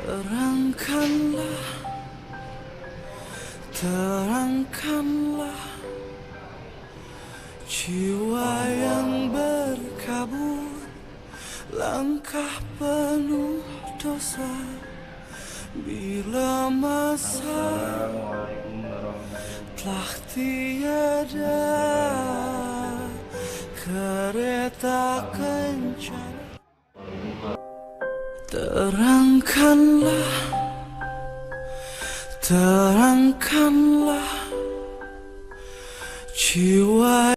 Terangkanlah, terangkanlah jiwa yang berkabut, langkah penuh dosa. Bila masa telah tiada, kereta kencana. Terangkanlah, terangkanlah jiwa